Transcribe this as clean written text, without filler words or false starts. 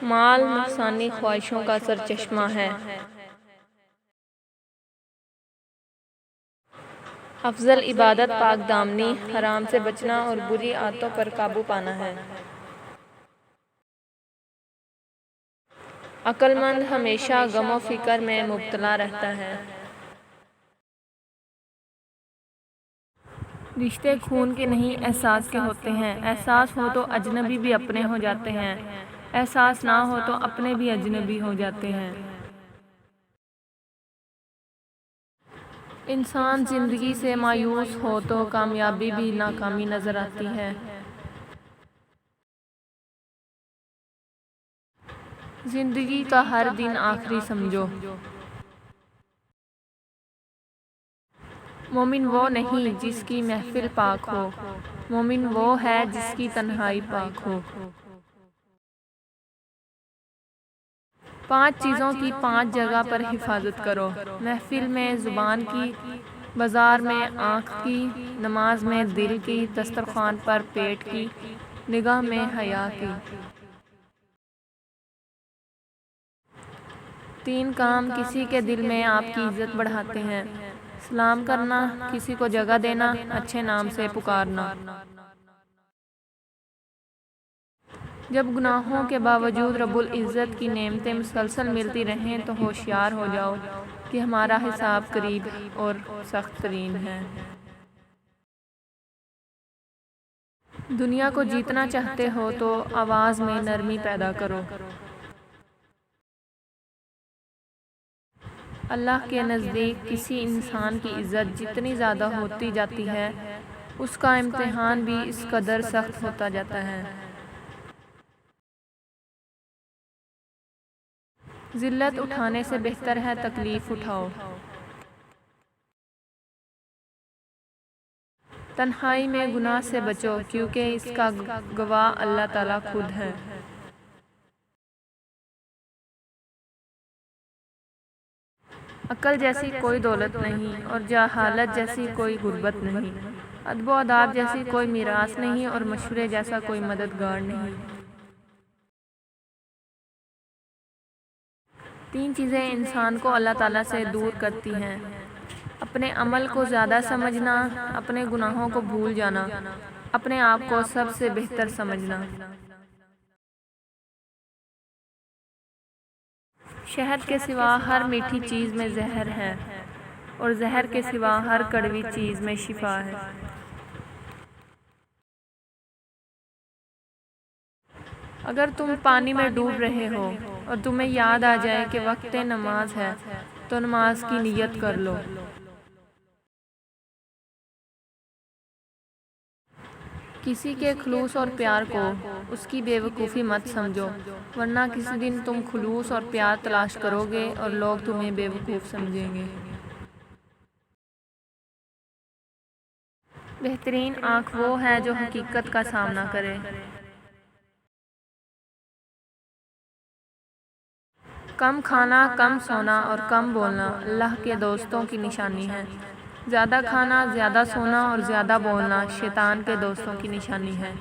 مال نقصانی خواہشوں کا سرچشمہ ہے۔ افضل عبادت پاک دامنی، حرام سے بچنا اور بری عادتوں پر قابو پانا ہے۔ عقل مند ہمیشہ غم و فکر میں مبتلا رہتا ہے۔ رشتے خون کے نہیں احساس کے ہوتے ہیں۔ احساس ہو تو اجنبی بھی اپنے ہو جاتے ہیں، احساس نہ ہو تو اپنے بھی اجنبی ہو جاتے ہیں۔ انسان زندگی سے مایوس ہو تو کامیابی بھی ناکامی نظر آتی ہے۔ زندگی کا ہر دن آخری سمجھو۔ مومن وہ نہیں جس کی محفل پاک ہو، مومن وہ ہے جس کی تنہائی پاک ہو۔ 5 چیزوں کی 5 جگہ پر حفاظت کرو، محفل میں زبان کی، بازار میں آنکھ کی، نماز میں دل کی، دسترخوان پر پیٹ کی، نگاہ میں حیا کی۔ 3 کام کسی کے دل میں آپ کی عزت بڑھاتے ہیں: سلام کرنا، کسی کو جگہ دینا، اچھے نام سے پکارنا۔ جب گناہوں کے باوجود رب العزت کی نعمتیں مسلسل ملتی رہیں تو ہوشیار ہو جاؤ کہ ہمارا حساب قریب اور سخت ترین ہے۔ دنیا کو جیتنا چاہتے ہو تو آواز میں نرمی پیدا کرو۔ اللہ کے نزدیک کسی انسان کی عزت جتنی زیادہ ہوتی جاتی ہے، اس کا امتحان بھی اس قدر سخت ہوتا جاتا ہے۔ ذلت اٹھانے سے بہتر ہے تکلیف اٹھاؤ۔ تنہائی میں گناہ سے بچو کیونکہ اس کا گواہ اللہ تعالیٰ خود ہے۔ عقل جیسی کوئی دولت نہیں اور جہالت جیسی کوئی غربت نہیں، ادب و آداب جیسی کوئی میراث نہیں اور مشورے جیسا کوئی مددگار نہیں۔ 3 چیزیں انسان کو اللہ تعالیٰ سے دور کرتی ہیں: اپنے عمل کو زیادہ سمجھنا، اپنے گناہوں کو بھول جانا، اپنے آپ کو سب سے بہتر سمجھنا۔ شہد کے سوا ہر میٹھی چیز میں زہر ہے اور زہر کے سوا ہر کڑوی چیز میں شفا ہے۔ اگر تم پانی میں ڈوب رہے ہو اور تمہیں یاد آ جائے کہ وقت نماز ہے تو نماز کی نیت کر لو۔ کسی کے خلوص اور پیار کو اس کی بے وقوفی مت سمجھو، ورنہ کسی دن تم خلوص اور پیار تلاش کرو گے اور لوگ تمہیں بے وقوف سمجھیں گے۔ بہترین آنکھ وہ ہے جو حقیقت کا سامنا کرے۔ کم کھانا، کم سونا اور کم بولنا اللہ کے دوستوں کی نشانی ہے۔ زیادہ کھانا، زیادہ سونا اور زیادہ بولنا شیطان کے دوستوں کی نشانی ہے۔